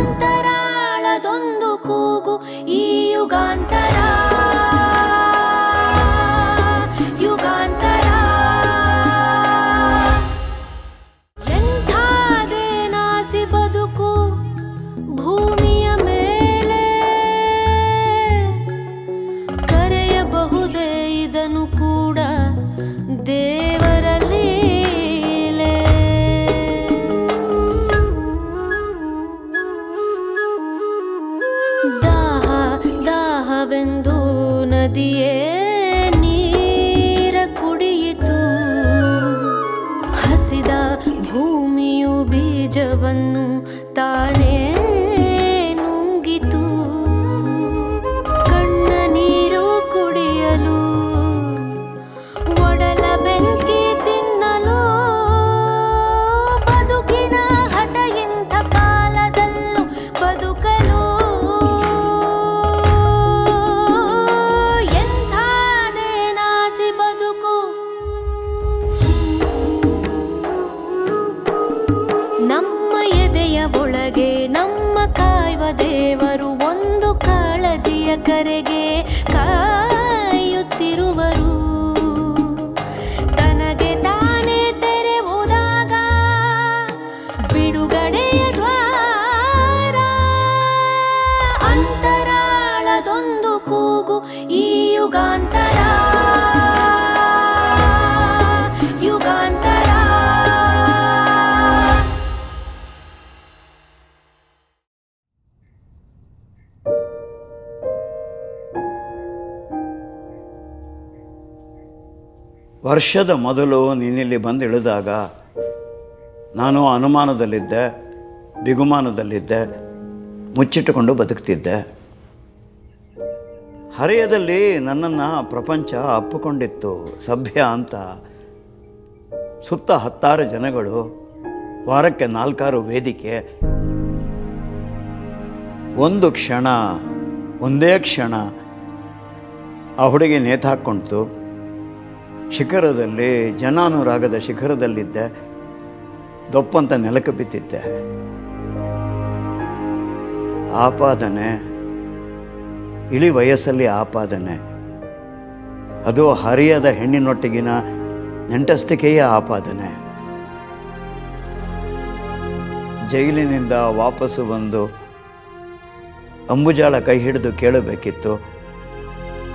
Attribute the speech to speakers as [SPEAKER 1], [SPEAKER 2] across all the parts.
[SPEAKER 1] ಅಂತರಾಳದೊಂದು ಕೂಗು ಈ ಯುಗಾಂತರ ಯುಗಾಂತರ. ಎಂಥಾದೇನಾಸಿ ಬದುಕು ಭೂಮಿಯ ಮೇಲೆ, ಕರೆಯಬಹುದೇ ಇದನ್ನು ಕೂಡ ದೇವರ ಲೀಲೆ. ದಾಹ ದಾಹವೆಂದು ನದಿಯೇ ನೀರ ಕುಡಿಯಿತು, ಹಸಿದ ಭೂಮಿಯು ಬೀಜವನ್ನು ತಾನೇ ನುಂಗಿತು. ಕಣ್ಣ ನೀರು ಕುಡಿಯಲು, ಒಡಲ ಬೆಂಕಿ ತಿನ್ನಲು, ಬದುಕಿನ ಹಠ ಇಂಥ ಕಾಲದಲ್ಲೂ ಬದುಕಲು. ಎಂಥಾದೇನಾಸಿ ಬದುಕು. ನಮ್ಮ ಎದೆಯ ಒಳಗೆ ನಮ್ಮ ಕಾಯುವ ದೇವರು ಒಂದು ಕಾಳಜಿಯ ಕರೆಗೆ ಕಾಯುತ್ತಿರುವರು. ತನಗೆ ತಾನೇ ತೆರೆವುದಾಗ ಬಿಡುಗಡೆಯ ದ್ವಾರ. ಅಂತರಾಳದೊಂದು ಕೂಗು ಈ ಯುಗಾಂತರ ಯುಗಾಂತರ.
[SPEAKER 2] ವರ್ಷದ ಮೊದಲು ನೀನಿಲ್ಲಿ ಬಂದು ಇಳಿದಾಗ ನಾನು ಅನುಮಾನದಲ್ಲಿದ್ದೆ, ಬಿಗುಮಾನದಲ್ಲಿದ್ದೆ, ಮುಚ್ಚಿಟ್ಟುಕೊಂಡು ಬದುಕ್ತಿದ್ದೆ. ಹರೆಯದಲ್ಲಿ ನನ್ನನ್ನು ಪ್ರಪಂಚ ಅಪ್ಪಿಕೊಂಡಿತ್ತು, ಸಭ್ಯ ಅಂತ. ಸುತ್ತ 10 ಜನಗಳು, ವಾರಕ್ಕೆ 4 ವೇದಿಕೆ. ಒಂದು ಕ್ಷಣ, ಒಂದೇ ಕ್ಷಣ ಆ ಹುಡುಗಿ ನೇತಾಕ್ಕೊಳ್ತು. ಶಿಖರದಲ್ಲಿ, ಜನಾನುರಾಗದ ಶಿಖರದಲ್ಲಿದ್ದೆ, ದೊಪ್ಪಂತ ನೆಲಕ್ಕೆ ಬಿದ್ದಿದ್ದೆ. ಆಪಾದನೆ, ಇಳಿ ವಯಸ್ಸಲ್ಲಿ ಆಪಾದನೆ, ಅದು ಹರಿಯದ ಹೆಣ್ಣಿನೊಟ್ಟಿಗಿನ ನೆಂಟಸ್ತಿಕೆಯ ಆಪಾದನೆ. ಜೈಲಿನಿಂದ ವಾಪಸ್ಸು ಬಂದು ಅಂಬುಜಾಳ ಕೈ ಹಿಡಿದು ಕೇಳಬೇಕಿತ್ತು,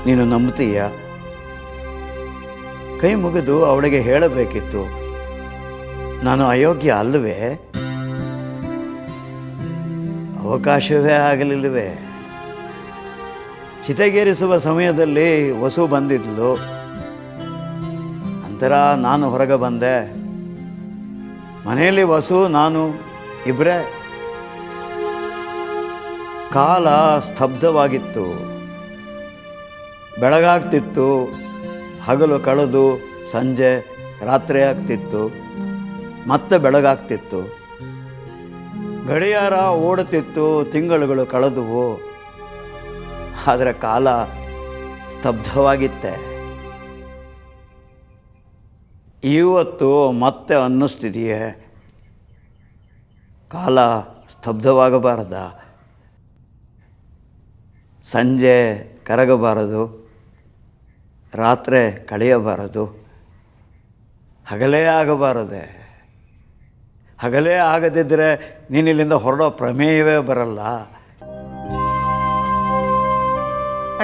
[SPEAKER 2] ನೀನು ನಂಬ್ತೀಯ? ಕೈ ಮುಗಿದು ಅವಳಿಗೆ ಹೇಳಬೇಕಿತ್ತು, ನಾನು ಅಯೋಗ್ಯ ಅಲ್ಲವೇ? ಅವಕಾಶವೇ ಆಗಲಿಲ್ಲವೇ? ಚಿತೆಗೇರಿಸುವ ಸಮಯದಲ್ಲಿ ವಸು ಬಂದಿದ್ಲು. ನಂತರ ನಾನು ಹೊರಗೆ ಬಂದೆ. ಮನೆಯಲ್ಲಿ ವಸು, ನಾನು ಇಬ್ಬರೇ. ಕಾಲ ಸ್ತಬ್ಧವಾಗಿತ್ತು. ಬೆಳಗಾಗ್ತಿತ್ತು, ಹಗಲು ಕಳೆದು ಸಂಜೆ ರಾತ್ರಿ ಆಗ್ತಿತ್ತು, ಮತ್ತೆ ಬೆಳಗಾಗ್ತಿತ್ತು. ಗಡಿಯಾರ ಓಡುತ್ತಿತ್ತು, ತಿಂಗಳುಗಳು ಕಳೆದುವು. ಆದರೆ ಕಾಲ ಸ್ತಬ್ಧವಾಗಿತ್ತೆ. ಇವತ್ತು ಮತ್ತೆ ಅನ್ನಿಸ್ತಿದೆಯೇ, ಕಾಲ ಸ್ತಬ್ಧವಾಗಬಾರದ, ಸಂಜೆ ಕರಗಬಾರದು, ರಾತ್ರಿ ಕಳೆಯಬಾರದು, ಹಗಲೇ ಆಗಬಾರದೆ. ಹಗಲೇ ಆಗದಿದ್ದರೆ ನೀನಿಲ್ಲಿಂದ ಹೊರಡೋ ಪ್ರಮೇಯವೇ ಬರಲ್ಲ.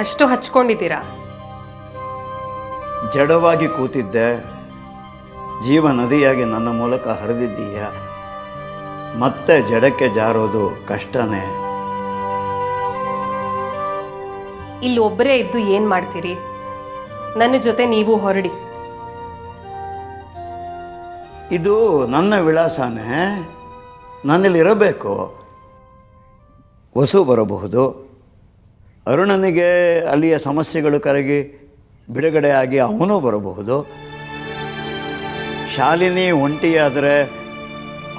[SPEAKER 3] ಅಷ್ಟು ಹಚ್ಕೊಂಡಿದ್ದೀರಾ?
[SPEAKER 2] ಜಡವಾಗಿ ಕೂತಿದ್ದೆ, ಜೀವ ನದಿಯಾಗಿ ನನ್ನ ಮೂಲಕ ಹರಿದಿದ್ದೀಯ. ಮತ್ತೆ ಜಡಕ್ಕೆ ಜಾರೋದು ಕಷ್ಟನೇ.
[SPEAKER 3] ಇಲ್ಲಿ ಒಬ್ಬರೇ ಇದ್ದು ಏನು ಮಾಡ್ತೀರಿ? ನನ್ನ ಜೊತೆ ನೀವು ಹೊರಡಿ.
[SPEAKER 2] ಇದು ನನ್ನ ವಿಳಾಸನೇ, ನನ್ನಲ್ಲಿರಬೇಕು. ವಸು ಬರಬಹುದು, ಅರುಣನಿಗೆ ಅಲ್ಲಿಯ ಸಮಸ್ಯೆಗಳು ಕರಗಿ ಬಿಡುಗಡೆಯಾಗಿ ಅವನು ಬರಬಹುದು. ಶಾಲಿನಿ ಒಂಟಿಯಾದರೆ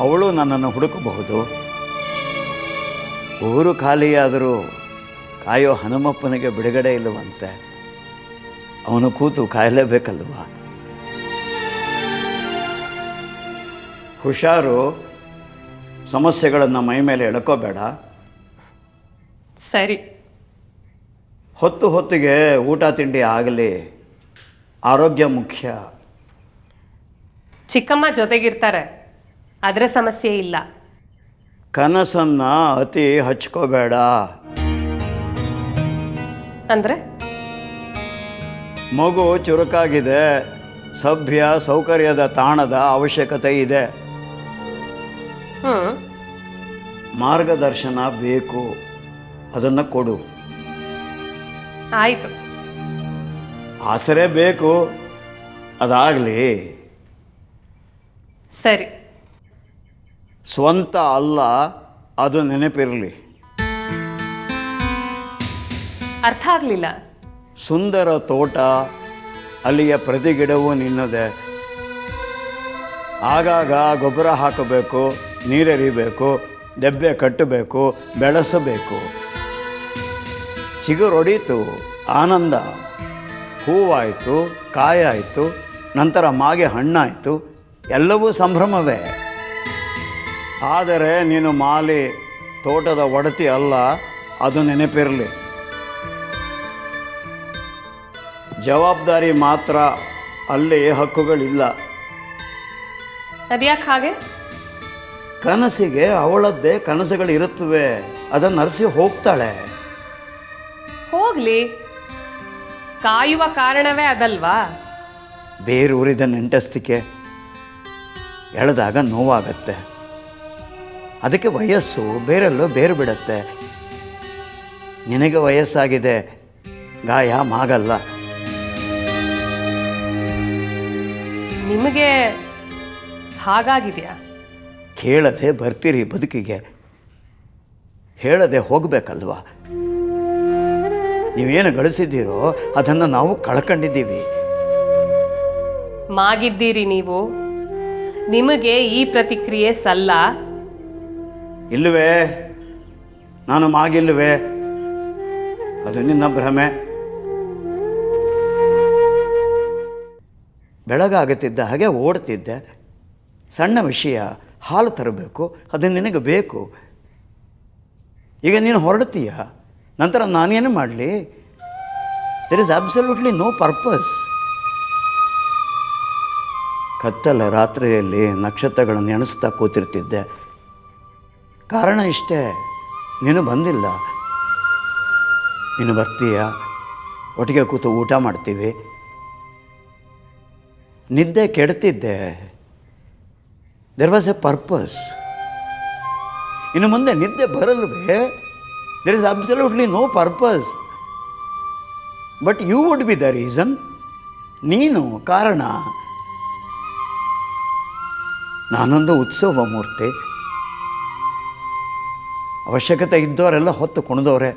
[SPEAKER 2] ಅವಳು ನನ್ನನ್ನು ಹುಡುಕಬಹುದು. ಊರು ಖಾಲಿಯಾದರೂ ಕಾಯೋ ಹನುಮಪ್ಪನಿಗೆ ಬಿಡುಗಡೆ ಇಲ್ಲವಂತೆ. ಅವನು ಕೂತು ಕಾಯಲೇಬೇಕಲ್ವ? ಹುಷಾರು, ಸಮಸ್ಯೆಗಳನ್ನು ಮೈ ಮೇಲೆ ಎಳ್ಕೋಬೇಡ.
[SPEAKER 3] ಸರಿ.
[SPEAKER 2] ಹೊತ್ತು ಹೊತ್ತಿಗೆ ಊಟ ತಿಂಡಿ ಆಗಲಿ, ಆರೋಗ್ಯ ಮುಖ್ಯ.
[SPEAKER 3] ಚಿಕ್ಕಮ್ಮ ಜೊತೆಗಿರ್ತಾರೆ, ಅದರ ಸಮಸ್ಯೆ ಇಲ್ಲ.
[SPEAKER 2] ಕನಸನ್ನು ಅತಿ ಹಚ್ಕೋಬೇಡ.
[SPEAKER 3] ಅಂದರೆ
[SPEAKER 2] ಮಗು ಚುರುಕಾಗಿದೆ, ಸಭ್ಯ ಸೌಕರ್ಯದ ತಾಣದ ಅವಶ್ಯಕತೆ ಇದೆ. ಮಾರ್ಗದರ್ಶನ ಬೇಕು, ಅದನ್ನು ಕೊಡು.
[SPEAKER 3] ಆಯಿತು.
[SPEAKER 2] ಆಸರೆ ಬೇಕು, ಅದಾಗಲಿ.
[SPEAKER 3] ಸರಿ.
[SPEAKER 2] ಸ್ವಂತ ಅಲ್ಲ, ಅದು ನೆನಪಿರಲಿ.
[SPEAKER 3] ಅರ್ಥ ಆಗಲಿಲ್ಲ.
[SPEAKER 2] ಸುಂದರ ತೋಟ, ಅಲ್ಲಿಯ ಪ್ರತಿ ಗಿಡವೂ ನಿನ್ನದೆ. ಆಗಾಗ ಗೊಬ್ಬರ ಹಾಕಬೇಕು, ನೀರೆರಿಬೇಕು, ದೆಬ್ಬೆ ಕಟ್ಟಬೇಕು, ಬೆಳೆಸಬೇಕು. ಚಿಗುರೊಡೀತು, ಆನಂದ. ಹೂವಾಯಿತು, ಕಾಯಾಯಿತು, ನಂತರ ಮಾಗೆ ಹಣ್ಣಾಯಿತು, ಎಲ್ಲವೂ ಸಂಭ್ರಮವೇ. ಆದರೆ ನೀನು ಮಾಲಿ, ತೋಟದ ಒಡತಿ ಅಲ್ಲ, ಅದು ನೆನಪಿರಲಿ. ಜವಾಬ್ದಾರಿ ಮಾತ್ರ, ಅಲ್ಲಿ ಹಕ್ಕುಗಳಿಲ್ಲ.
[SPEAKER 3] ಅದ್ಯಾಕೆ ಹಾಗೆ?
[SPEAKER 2] ಕನಸಿಗೆ ಅವಳದ್ದೇ ಕನಸುಗಳಿರುತ್ತವೆ, ಅದನ್ನು ಅರಸಿ ಹೋಗ್ತಾಳೆ.
[SPEAKER 3] ಹೋಗ್ಲಿ, ಕಾಯುವ ಕಾರಣವೇ ಅದಲ್ವಾ?
[SPEAKER 2] ಬೇರೂರಿದ ನೆಂಟಸ್ತಿಕೆ ಎಳೆದಾಗ ನೋವಾಗತ್ತೆ. ಅದಕ್ಕೆ ವಯಸ್ಸು ಬೇರೆಲ್ಲೋ ಬೇರು ಬಿಡತ್ತೆ. ನಿನಗೆ ವಯಸ್ಸಾಗಿದೆ, ಗಾಯ ಮಾಗಲ್ಲ.
[SPEAKER 3] ನಿಮಗೆ ಹಾಗಾಗಿದೆಯಾ?
[SPEAKER 2] ಕೇಳದೆ ಬರ್ತೀರಿ ಬದುಕಿಗೆ, ಹೇಳದೆ ಹೋಗಬೇಕಲ್ವಾ? ನೀವೇನು ಗಳಿಸಿದ್ದೀರೋ ಅದನ್ನು ನಾವು ಕಳ್ಕೊಂಡಿದ್ದೀವಿ.
[SPEAKER 3] ಮಾಗಿದ್ದೀರಿ ನೀವು, ನಿಮಗೆ ಈ ಪ್ರತಿಕ್ರಿಯೆ ಸಲ್ಲ.
[SPEAKER 2] ಇಲ್ಲವೇ? ನಾನು ಮಾಗಿಲ್ಲವೇ? ಅದು ನಿನ್ನ ಭ್ರಮೆ. ಬೆಳಗಾಗುತ್ತಿದ್ದ ಹಾಗೆ ಓಡ್ತಿದ್ದೆ. ಸಣ್ಣ ವಿಷಯ, ಹಾಲು ತರಬೇಕು, ಅದು ನಿನಗೆ ಬೇಕು. ಈಗ ನೀನು ಹೊರಡ್ತೀಯ, ನಂತರ ನಾನೇನು ಮಾಡಲಿ? There is absolutely no purpose. ಕತ್ತಲ ರಾತ್ರಿಯಲ್ಲಿ ನಕ್ಷತ್ರಗಳನ್ನು ಎಣಿಸ್ತಾ ಕೂತಿರ್ತಿದ್ದೆ. ಕಾರಣ ಇಷ್ಟೇ, ನೀನು ಬಂದಿಲ್ಲ. ನೀನು ಬರ್ತೀಯ, ಒಟ್ಟಿಗೆ ಕೂತು ಊಟ ಮಾಡ್ತೀವಿ. ನಿದ್ದೆ ಕೆಡ್ತಿದ್ದೆ. There was a purpose. ಇನ್ನು ಮುಂದೆ ನಿದ್ದೆ ಬರಲ್ವೇ? There is absolutely no purpose. But you would be the reason. ನೀನು ಕಾರಣ. ನಾನೊಂದು ಉತ್ಸವ ಮೂರ್ತಿ. ಅವಶ್ಯಕತೆ ಇದ್ದವರೆಲ್ಲ ಹೊತ್ತು ಕುಣಿದವ್ರೆ.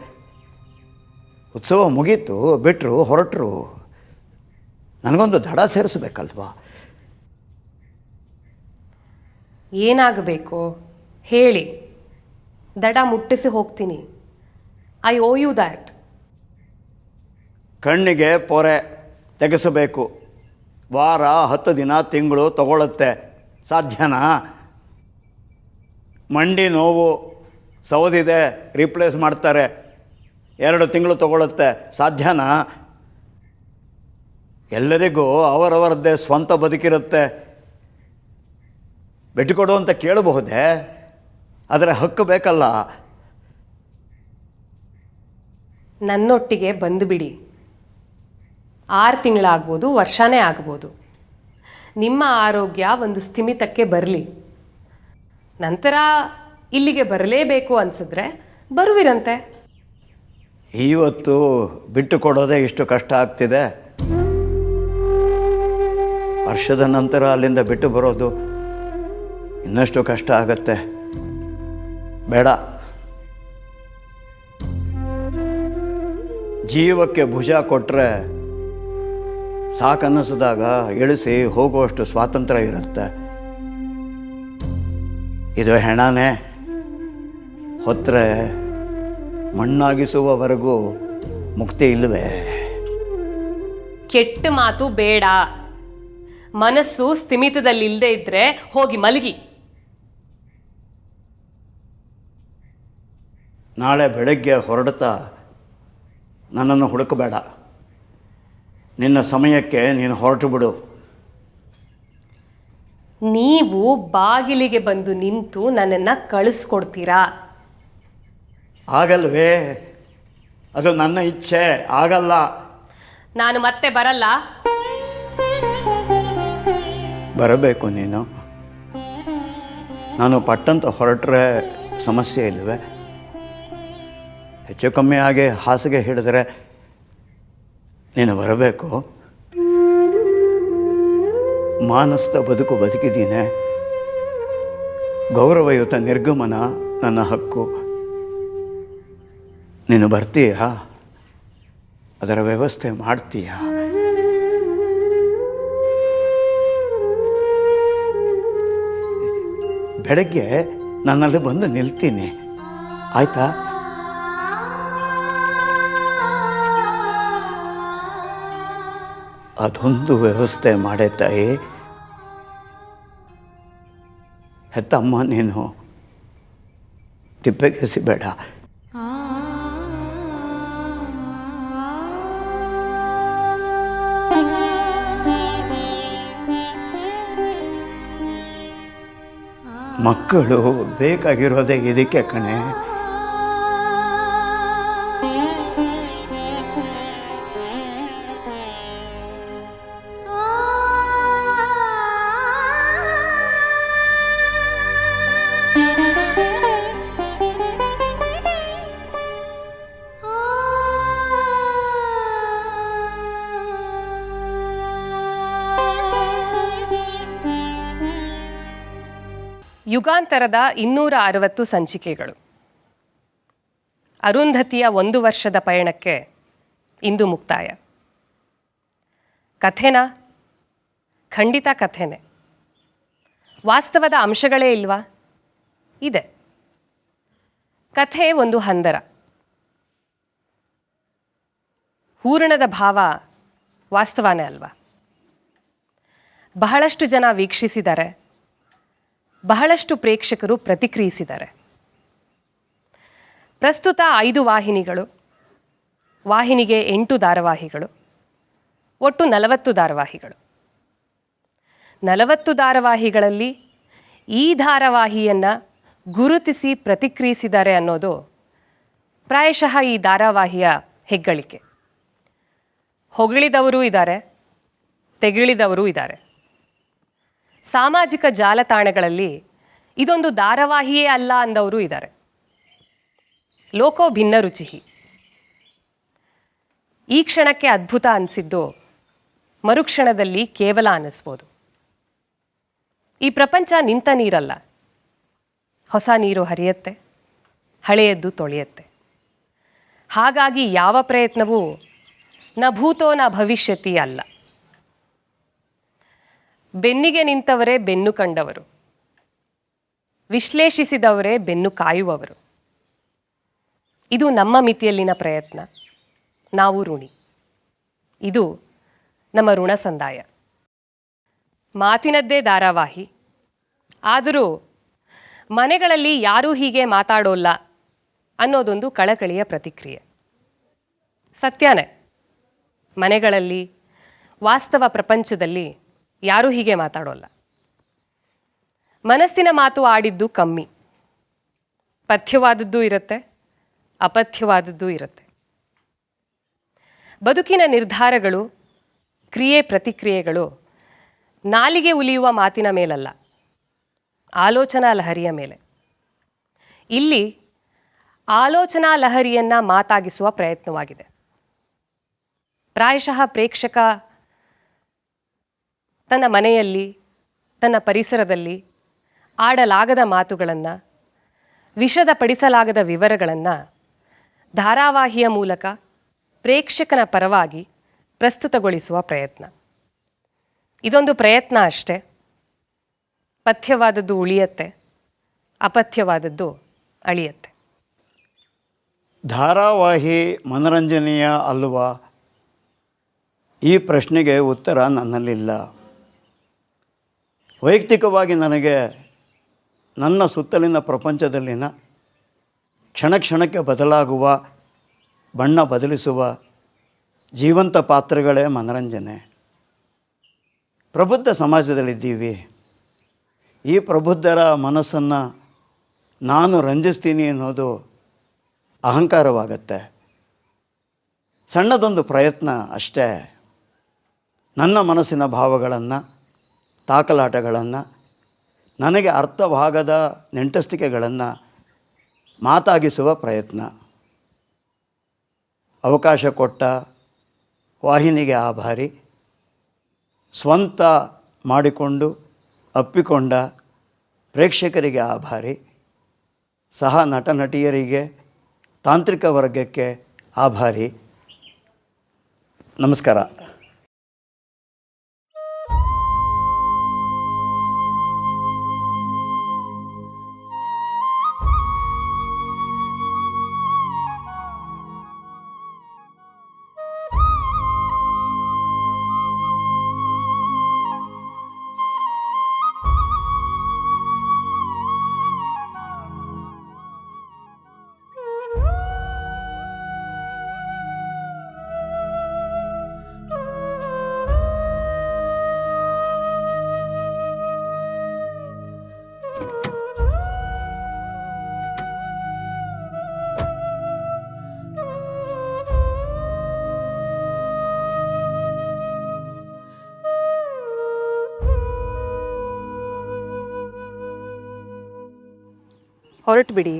[SPEAKER 2] ಉತ್ಸವ ಮುಗೀತು, ಬಿಟ್ಟರು, ಹೊರಟರು. ನನಗೊಂದು ದಡ ಸೇರಿಸಬೇಕಲ್ವಾ?
[SPEAKER 3] ಏನಾಗಬೇಕು ಹೇಳಿ, ದಡ ಮುಟ್ಟಿಸಿ ಹೋಗ್ತೀನಿ. I owe you that.
[SPEAKER 2] ಕಣ್ಣಿಗೆ ಪೊರೆ ತೆಗೆಸಬೇಕು. ವಾರ 10 ದಿನ ತಿಂಗಳು ತಗೊಳ್ಳುತ್ತೆ. ಸಾಧ್ಯನಾ? ಮಂಡಿ ನೋವು, ಸೌದಿದೆ, ರಿಪ್ಲೇಸ್ ಮಾಡ್ತಾರೆ, 2 ತಿಂಗಳು ತಗೊಳ್ಳುತ್ತೆ. ಸಾಧ್ಯನಾ? ಎಲ್ಲರಿಗೂ ಅವರವರದ್ದೇ ಸ್ವಂತ ಬದುಕಿರುತ್ತೆ. ಬಿಟ್ಟುಕೊಡು ಅಂತ ಕೇಳಬಹುದೇ? ಆದರೆ ಹಕ್ಕು ಬೇಕಲ್ಲ.
[SPEAKER 3] ನನ್ನೊಟ್ಟಿಗೆ ಬಂದುಬಿಡಿ. 6 ತಿಂಗಳಾಗ್ಬೋದು, ವರ್ಷನೇ ಆಗ್ಬೋದು. ನಿಮ್ಮ ಆರೋಗ್ಯ ಒಂದು ಸ್ಥಿಮಿತಕ್ಕೆ ಬರಲಿ. ನಂತರ ಇಲ್ಲಿಗೆ ಬರಲೇಬೇಕು ಅನಿಸಿದ್ರೆ ಬರುವಿರಂತೆ.
[SPEAKER 2] ಇವತ್ತು ಬಿಟ್ಟು ಕೊಡೋದೇ ಇಷ್ಟು ಕಷ್ಟ ಆಗ್ತಿದೆ. ವರ್ಷದ ನಂತರ ಅಲ್ಲಿಂದ ಬಿಟ್ಟು ಬರೋದು ಇನ್ನಷ್ಟು ಕಷ್ಟ ಆಗತ್ತೆ. ಬೇಡ. ಜೀವಕ್ಕೆ ಭುಜ ಕೊಟ್ಟರೆ ಸಾಕನ್ನಿಸಿದಾಗ ಇಳಿಸಿ ಹೋಗುವಷ್ಟು ಸ್ವಾತಂತ್ರ್ಯ ಇರುತ್ತೆ. ಇದು ಹೆಣನೇ. ಹೊತ್ತರೆ ಮಣ್ಣಾಗಿಸುವವರೆಗೂ ಮುಕ್ತಿ ಇಲ್ಲವೇ?
[SPEAKER 3] ಕೆಟ್ಟ ಮಾತು ಬೇಡ. ಮನಸ್ಸು ಸ್ಥಿಮಿತದಲ್ಲಿಲ್ಲದೆ ಇದ್ದರೆ ಹೋಗಿ ಮಲಗಿ.
[SPEAKER 2] ನಾಳೆ ಬೆಳಗ್ಗೆ ಹೊರಡ್ತಾ ನನ್ನನ್ನು ಹುಡುಕಬೇಡ. ನಿನ್ನ ಸಮಯಕ್ಕೆ ನೀನು ಹೊರಟು ಬಿಡು.
[SPEAKER 3] ನೀವು ಬಾಗಿಲಿಗೆ ಬಂದು ನಿಂತು ನನ್ನನ್ನು ಕಳಿಸ್ಕೊಡ್ತೀರಾ?
[SPEAKER 2] ಆಗಲ್ವೇ? ಅದು ನನ್ನ ಇಚ್ಛೆ, ಆಗಲ್ಲ.
[SPEAKER 3] ನಾನು ಮತ್ತೆ ಬರಲ್ಲ.
[SPEAKER 2] ಬರಬೇಕು ನೀನು. ನಾನು ಪಟ್ಟಂತ ಹೊರಟ್ರೆ ಸಮಸ್ಯೆ ಇಲ್ಲವೇ? ಹೆಚ್ಚು ಕಮ್ಮಿ ಆಗಿ ಹಾಸಿಗೆ ಹಿಡಿದ್ರೆ ನೀನು ಬರಬೇಕು. ಮಾನಸ್ಥ ಬದುಕು ಬದುಕಿದ್ದೀನಿ. ಗೌರವಯುತ ನಿರ್ಗಮನ ನನ್ನ ಹಕ್ಕು. ನೀನು ಬರ್ತೀಯಾ? ಅದರ ವ್ಯವಸ್ಥೆ ಮಾಡ್ತೀಯಾ? ಬೆಳಗ್ಗೆ ನನ್ನಲ್ಲಿ ಬಂದು ನಿಲ್ತೀನಿ, ಆಯ್ತಾ? ಅದೊಂದು ವ್ಯವಸ್ಥೆ ಮಾಡೇ ತಾಯಿ. ಹೆತ್ತಮ್ಮ, ನೀನು ತಿಪ್ಪೆಗೆಸಿಬೇಡ. ಮಕ್ಕಳು ಬೇಕಾಗಿರೋದೇ ಇದಕ್ಕೆ ಕಣೆ.
[SPEAKER 3] ಯುಗಾಂತರದ 260 ಸಂಚಿಕೆಗಳು. ಅರುಂಧತಿಯ 1 ವರ್ಷದ ಪಯಣಕ್ಕೆ ಇಂದು ಮುಕ್ತಾಯ. ಕಥೆನಾ? ಖಂಡಿತ ಕಥೆನೇ. ವಾಸ್ತವದ ಅಂಶಗಳೇ ಇಲ್ವಾ? ಇದೆ. ಕಥೆ ಒಂದು ಹಂದರ. ಹೂರಣದ ಭಾವ ವಾಸ್ತವನೇ ಅಲ್ವಾ? ಬಹಳಷ್ಟು ಜನ ವೀಕ್ಷಿಸಿದ್ದಾರೆ, ಬಹಳಷ್ಟು ಪ್ರೇಕ್ಷಕರು ಪ್ರತಿಕ್ರಿಯಿಸಿದ್ದಾರೆ. ಪ್ರಸ್ತುತ 5 ವಾಹಿನಿಗಳು, ವಾಹಿನಿಗೆ 8 ಧಾರಾವಾಹಿಗಳು, ಒಟ್ಟು 40 ಧಾರಾವಾಹಿಗಳು. 40 ಧಾರಾವಾಹಿಗಳಲ್ಲಿ ಈ ಧಾರಾವಾಹಿಯನ್ನು ಗುರುತಿಸಿ ಪ್ರತಿಕ್ರಿಯಿಸಿದ್ದಾರೆ ಅನ್ನೋದು ಪ್ರಾಯಶಃ ಈ ಧಾರಾವಾಹಿಯ ಹೆಗ್ಗಳಿಕೆ. ಹೊಗಳಿದವರೂ ಇದ್ದಾರೆ, ತೆಗಳಿದವರೂ ಇದ್ದಾರೆ. ಸಾಮಾಜಿಕ ಜಾಲತಾಣಗಳಲ್ಲಿ ಇದೊಂದು ಧಾರಾವಾಹಿಯೇ ಅಲ್ಲ ಅಂದವರು ಇದ್ದಾರೆ. ಲೋಕೋ ಭಿನ್ನ ರುಚಿ. ಈ ಕ್ಷಣಕ್ಕೆ ಅದ್ಭುತ ಅನಿಸಿದ್ದು ಮರುಕ್ಷಣದಲ್ಲಿ ಕೇವಲ ಅನ್ನಿಸ್ಬೋದು. ಈ ಪ್ರಪಂಚ ನಿಂತ ನೀರಲ್ಲ. ಹೊಸ ನೀರು ಹರಿಯತ್ತೆ, ಹಳೆಯದ್ದು ತೊಳೆಯತ್ತೆ. ಹಾಗಾಗಿ ಯಾವ ಪ್ರಯತ್ನವೂ ನ ಭೂತೋ ನ ಭವಿಷ್ಯತಿ ಅಲ್ಲ. ಬೆನ್ನಿಗೆ ನಿಂತವರೇ ಬೆನ್ನು ಕಂಡವರು, ವಿಶ್ಲೇಷಿಸಿದವರೇ ಬೆನ್ನು ಕಾಯುವವರು. ಇದು ನಮ್ಮ ಮಿತಿಯಲ್ಲಿನ ಪ್ರಯತ್ನ. ನಾವು ಋಣಿ. ಇದು ನಮ್ಮ ಋಣ ಸಂದಾಯ. ಮಾತಿನದ್ದೇ ಧಾರಾವಾಹಿ. ಆದರೂ ಮನೆಗಳಲ್ಲಿ ಯಾರೂ ಹೀಗೆ ಮಾತಾಡೋಲ್ಲ ಅನ್ನೋದೊಂದು ಕಳಕಳಿಯ ಪ್ರತಿಕ್ರಿಯೆ. ಸತ್ಯನೇ, ಮನೆಗಳಲ್ಲಿ, ವಾಸ್ತವ ಪ್ರಪಂಚದಲ್ಲಿ ಯಾರೂ ಹೀಗೆ ಮಾತಾಡೋಲ್ಲ. ಮನಸ್ಸಿನ ಮಾತು ಆಡಿದ್ದು ಕಮ್ಮಿ. ಪಥ್ಯವಾದದ್ದೂ ಇರುತ್ತೆ, ಅಪಥ್ಯವಾದದ್ದೂ ಇರುತ್ತೆ. ಬದುಕಿನ ನಿರ್ಧಾರಗಳು, ಕ್ರಿಯೆ ಪ್ರತಿಕ್ರಿಯೆಗಳು ನಾಲಿಗೆ ಉಲಿಯುವ ಮಾತಿನ ಮೇಲಲ್ಲ, ಆಲೋಚನಾ ಲಹರಿಯ ಮೇಲೆ. ಇಲ್ಲಿ ಆಲೋಚನಾ ಲಹರಿಯನ್ನು ಮಾತಾಗಿಸುವ ಪ್ರಯತ್ನವಾಗಿದೆ. ಪ್ರಾಯಶಃ ಪ್ರೇಕ್ಷಕ ತನ್ನ ಮನೆಯಲ್ಲಿ, ತನ್ನ ಪರಿಸರದಲ್ಲಿ ಆಡಲಾಗದ ಮಾತುಗಳನ್ನು, ವಿಷದಪಡಿಸಲಾಗದ ವಿವರಗಳನ್ನು ಧಾರಾವಾಹಿಯ ಮೂಲಕ ಪ್ರೇಕ್ಷಕನ ಪರವಾಗಿ ಪ್ರಸ್ತುತಗೊಳಿಸುವ ಪ್ರಯತ್ನ. ಇದೊಂದು ಪ್ರಯತ್ನ ಅಷ್ಟೇ. ಪಥ್ಯವಾದದ್ದು ಉಳಿಯತ್ತೆ, ಅಪಥ್ಯವಾದದ್ದು ಅಳಿಯತ್ತೆ.
[SPEAKER 2] ಧಾರಾವಾಹಿ ಮನರಂಜನೆಯ ಅಲ್ವಾ? ಈ ಪ್ರಶ್ನೆಗೆ ಉತ್ತರ ನನ್ನಲ್ಲಿಲ್ಲ. ವೈಯಕ್ತಿಕವಾಗಿ ನನಗೆ ನನ್ನ ಸುತ್ತಲಿನ ಪ್ರಪಂಚದಲ್ಲಿನ ಕ್ಷಣ ಕ್ಷಣಕ್ಕೆ ಬದಲಾಗುವ, ಬಣ್ಣ ಬದಲಿಸುವ ಜೀವಂತ ಪಾತ್ರಗಳೇ ಮನರಂಜನೆ. ಪ್ರಬುದ್ಧ ಸಮಾಜದಲ್ಲಿದ್ದೀವಿ. ಈ ಪ್ರಬುದ್ಧರ ಮನಸ್ಸನ್ನು ನಾನು ರಂಜಿಸ್ತೀನಿ ಅನ್ನೋದು ಅಹಂಕಾರವಾಗತ್ತೆ. ಸಣ್ಣದೊಂದು ಪ್ರಯತ್ನ ಅಷ್ಟೇ. ನನ್ನ ಮನಸ್ಸಿನ ಭಾವಗಳನ್ನು, ತಾಕಲಾಟಗಳನ್ನು, ನನಗೆ ಅರ್ಥವಾಗದ ನೆಂಟಸ್ತಿಕೆಗಳನ್ನು ಮಾತಾಗಿಸುವ ಪ್ರಯತ್ನ. ಅವಕಾಶ ಕೊಟ್ಟ ವಾಹಿನಿಗೆ ಆಭಾರಿ, ಸ್ವಂತ ಮಾಡಿಕೊಂಡು ಅಪ್ಪಿಕೊಂಡ ಪ್ರೇಕ್ಷಕರಿಗೆ ಆಭಾರಿ, ಸಹ ನಟ ನಟಿಯರಿಗೆ, ತಾಂತ್ರಿಕ ವರ್ಗಕ್ಕೆ ಆಭಾರಿ. ನಮಸ್ಕಾರ.
[SPEAKER 3] ಹೊರಟು ಬಿಡಿ,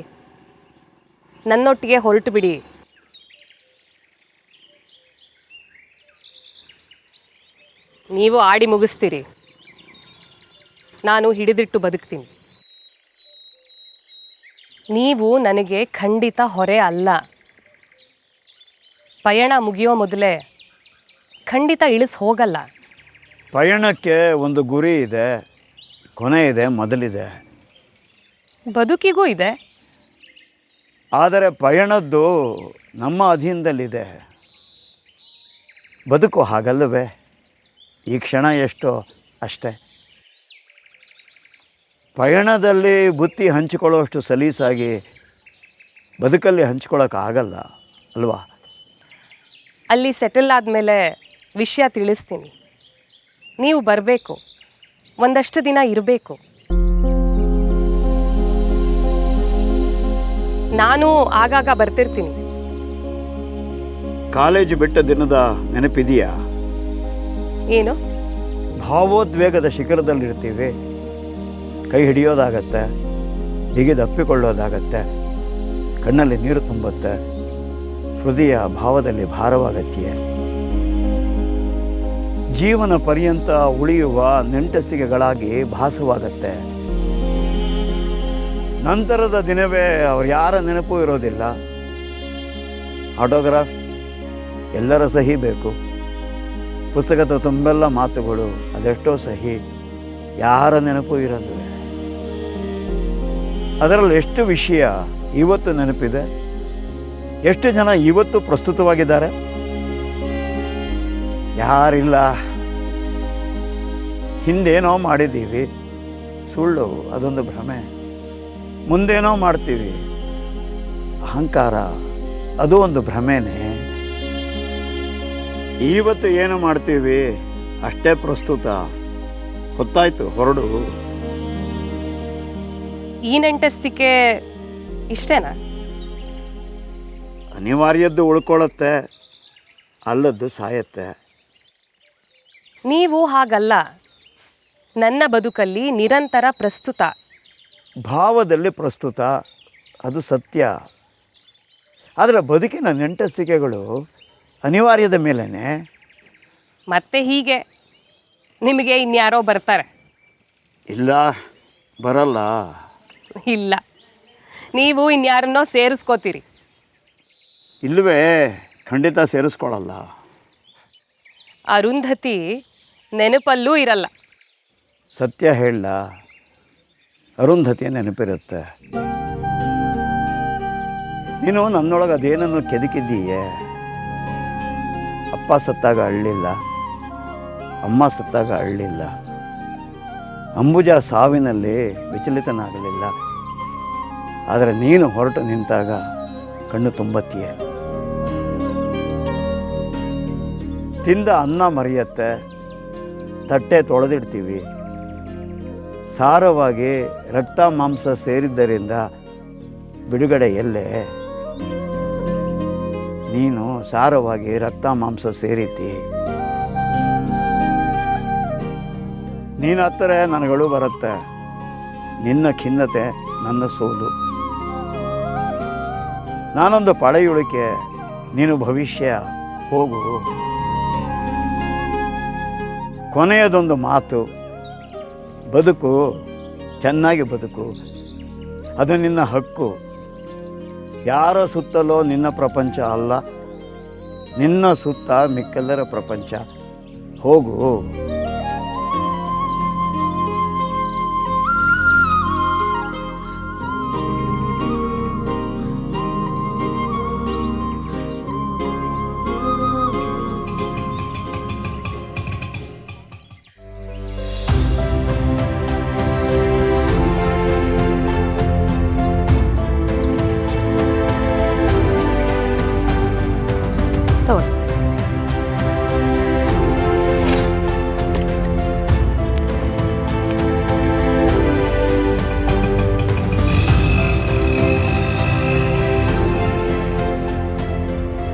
[SPEAKER 3] ನನ್ನೊಟ್ಟಿಗೆ ಹೊರಟು ಬಿಡಿ. ನೀವು ಆಡಿ ಮುಗಿಸ್ತೀರಿ, ನಾನು ಹಿಡಿದಿಟ್ಟು ಬದುಕ್ತೀನಿ. ನೀವು ನನಗೆ ಖಂಡಿತ ಹೊರೆ ಅಲ್ಲ. ಪಯಣ ಮುಗಿಯೋ ಮೊದಲೇ ಖಂಡಿತ ಇಳಿಸ್ ಹೋಗಲ್ಲ.
[SPEAKER 2] ಪಯಣಕ್ಕೆ ಒಂದು ಗುರಿ ಇದೆ, ಕೊನೆ ಇದೆ, ಮೊದಲಿದೆ.
[SPEAKER 3] ಬದುಕಿಗೂ ಇದೆ.
[SPEAKER 2] ಆದರೆ ಪಯಣದ್ದು ನಮ್ಮ ಅಧೀನದಲ್ಲಿದೆ. ಬದುಕು ಹಾಗಲ್ಲವೇ? ಈ ಕ್ಷಣ ಎಷ್ಟೋ ಅಷ್ಟೇ. ಪಯಣದಲ್ಲಿ ಬುತ್ತಿ ಹಂಚಿಕೊಳ್ಳುವಷ್ಟು ಸಲೀಸಾಗಿ ಬದುಕಲ್ಲಿ ಹಂಚ್ಕೊಳ್ಳೋಕ್ಕಾಗಲ್ಲ ಅಲ್ವಾ?
[SPEAKER 3] ಅಲ್ಲಿ ಸೆಟಲ್ ಆದಮೇಲೆ ವಿಷಯ ತಿಳಿಸ್ತೀನಿ. ನೀವು ಬರಬೇಕು, ಒಂದಷ್ಟು ದಿನ ಇರಬೇಕು. ನಾನು ಆಗಾಗ ಬರ್ತಿರ್ತೀನಿ.
[SPEAKER 2] ಕಾಲೇಜು ಬಿಟ್ಟ ದಿನದ ನೆನಪಿದೆಯಾ?
[SPEAKER 3] ಏನು?
[SPEAKER 2] ಭಾವೋದ್ವೇಗದ ಶಿಖರದಲ್ಲಿರ್ತೀವಿ. ಕೈ ಹಿಡಿಯೋದಾಗತ್ತೆ, ಬಿಗಿದಪ್ಪಿಕೊಳ್ಳೋದಾಗತ್ತೆ, ಕಣ್ಣಲ್ಲಿ ನೀರು ತುಂಬುತ್ತೆ, ಹೃದಯ ಭಾವದಲ್ಲಿ ಭಾರವಾಗತ್ತೆ. ಜೀವನ ಪರ್ಯಂತ ಉಳಿಯುವ ನೆಂಟಸ್ತಿಗೆಗಳಾಗಿ ಭಾಸವಾಗತ್ತೆ. ನಂತರದ ದಿನವೇ ಅವ್ರು ಯಾರ ನೆನಪು ಇರೋದಿಲ್ಲ. ಆಟೋಗ್ರಾಫ್, ಎಲ್ಲರ ಸಹಿ ಬೇಕು. ಪುಸ್ತಕದ ತುಂಬೆಲ್ಲ ಮಾತುಗಳು, ಅದೆಷ್ಟೋ ಸಹಿ, ಯಾರ ನೆನಪು ಇರೋದಿಲ್ಲ. ಅದರಲ್ಲಿ ಎಷ್ಟು ವಿಷಯ ಇವತ್ತು ನೆನಪಿದೆ, ಎಷ್ಟು ಜನ ಇವತ್ತು ಪ್ರಸ್ತುತವಾಗಿದ್ದಾರೆ? ಯಾರಿಲ್ಲ. ಹಿಂದೇನೋ ಮಾಡಿದ್ದೀವಿ, ಸುಳ್ಳು, ಅದೊಂದು ಭ್ರಮೆ. ಮುಂದೇನೋ ಮಾಡ್ತೀವಿ, ಅಹಂಕಾರ, ಅದು ಒಂದು ಭ್ರಮೆನೇ. ಇವತ್ತು ಏನು ಮಾಡ್ತೀವಿ ಅಷ್ಟೇ ಪ್ರಸ್ತುತ. ಗೊತ್ತಾಯ್ತು, ಹೊರಡು.
[SPEAKER 3] ಈ ನೆಂಟಸ್ತಿಕೆ ಇಷ್ಟೇನಾ?
[SPEAKER 2] ಅನಿವಾರ್ಯದ್ದು ಉಳ್ಕೊಳ್ಳುತ್ತೆ, ಅಲ್ಲದ್ದು ಸಾಯತ್ತೆ.
[SPEAKER 3] ನೀವು ಹಾಗಲ್ಲ. ನನ್ನ ಬದುಕಲ್ಲಿ ನಿರಂತರ ಪ್ರಸ್ತುತ.
[SPEAKER 2] ಭಾವದಲ್ಲಿ ಪ್ರಸ್ತುತ, ಅದು ಸತ್ಯ. ಆದರೆ ಬದುಕಿನ ನೆಂಟಸ್ತಿಕೆಗಳು ಅನಿವಾರ್ಯದ ಮೇಲೇ.
[SPEAKER 3] ಮತ್ತೆ ಹೀಗೆ ನಿಮಗೆ ಇನ್ಯಾರೋ ಬರ್ತಾರೆ?
[SPEAKER 2] ಇಲ್ಲ, ಬರಲ್ಲ.
[SPEAKER 3] ಇಲ್ಲ, ನೀವು ಇನ್ಯಾರನ್ನೋ ಸೇರಿಸ್ಕೋತೀರಿ.
[SPEAKER 2] ಇಲ್ಲವೇ, ಖಂಡಿತ ಸೇರಿಸ್ಕೊಳ್ಳಲ್ಲ.
[SPEAKER 3] ಅರುಂಧತಿ ನೆನಪಲ್ಲೂ ಇರಲ್ಲ.
[SPEAKER 2] ಸತ್ಯ ಹೇಳ, ಅರುಂಧತಿ ನೆನಪಿರುತ್ತೆ. ನೀನು ನನ್ನೊಳಗೆ ಅದೇನನ್ನು ಕೆದಕಿದ್ದೀಯೇ. ಅಪ್ಪ ಸತ್ತಾಗ ಅಳ್ಳಿಲ್ಲ, ಅಮ್ಮ ಸತ್ತಾಗ ಅಳ್ಳಿಲ್ಲ, ಅಂಬುಜ ಸಾವಿನಲ್ಲಿ ವಿಚಲಿತನಾಗಲಿಲ್ಲ. ಆದರೆ ನೀನು ಹೊರಟು ನಿಂತಾಗ ಕಣ್ಣು ತುಂಬತ್ತೀಯ. ತಿಂದ ಅನ್ನ ಮರೆಯತ್ತೆ, ತಟ್ಟೆ ತೊಳೆದಿಡ್ತೀವಿ. ಸಾರವಾಗಿ ರಕ್ತ ಮಾಂಸ ಸೇರಿದ್ದರಿಂದ ಬಿಡುಗಡೆ ಎಲ್ಲೇ? ನೀನು ಸಾರವಾಗಿ ರಕ್ತ ಮಾಂಸ ಸೇರಿದ್ದಿ. ನೀನು ಹತ್ತಿರ ನನಗಳು ಬರುತ್ತೆ. ನಿನ್ನ ಖಿನ್ನತೆ ನನ್ನ ಸೋಲು. ನಾನೊಂದು ಪಳೆಯುಳಿಕೆ, ನೀನು ಭವಿಷ್ಯ. ಹೋಗು. ಕೊನೆಯದೊಂದು ಮಾತು, ಬದುಕು, ಚೆನ್ನಾಗಿ ಬದುಕು. ಅದು ನಿನ್ನ ಹಕ್ಕು. ಯಾರ ಸುತ್ತಲೋ ನಿನ್ನ ಪ್ರಪಂಚ ಅಲ್ಲ, ನಿನ್ನ ಸುತ್ತ ಮಿಕ್ಕೆಲ್ಲರ ಪ್ರಪಂಚ. ಹೋಗು.
[SPEAKER 4] ತಗೊಳ್ಳಿ.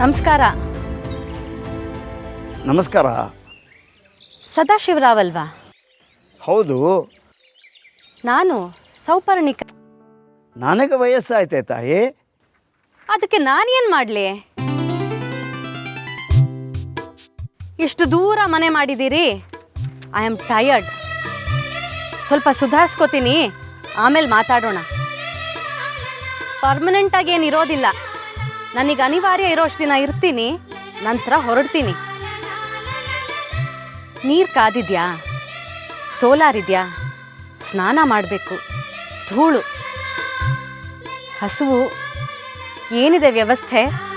[SPEAKER 4] ನಮಸ್ಕಾರ.
[SPEAKER 2] ನಮಸ್ಕಾರ.
[SPEAKER 4] ಸದಾಶಿವರಾವ್ ಅಲ್ವಾ?
[SPEAKER 2] ಹೌದು.
[SPEAKER 4] ನಾನು ಸೌಪರ್ಣಿಕ.
[SPEAKER 2] ನನಗೆ ವಯಸ್ಸಾಯ್ತೆ ತಾಯಿ.
[SPEAKER 4] ಅದಕ್ಕೆ ನಾನೇನು ಮಾಡಲಿ? ಇಷ್ಟು ದೂರ ಮನೆ ಮಾಡಿದ್ದೀರಿ. I am tired. ಸ್ವಲ್ಪ ಸುಧಾರಿಸ್ಕೋತೀನಿ, ಆಮೇಲೆ ಮಾತಾಡೋಣ. ಪರ್ಮನೆಂಟಾಗಿ ಏನು ಇರೋದಿಲ್ಲ. ನನಗೆ ಅನಿವಾರ್ಯ ಇರೋಷ್ಟು ದಿನ ಇರ್ತೀನಿ, ನಂತರ ಹೊರಡ್ತೀನಿ. ನೀರು ಕಾದಿದ್ಯಾ? ಸೋಲಾರ್ ಇದೆಯಾ? ಸ್ನಾನ ಮಾಡಬೇಕು. ಧೂಳು, ಹಸುವು, ಏನಿದೆ ವ್ಯವಸ್ಥೆ?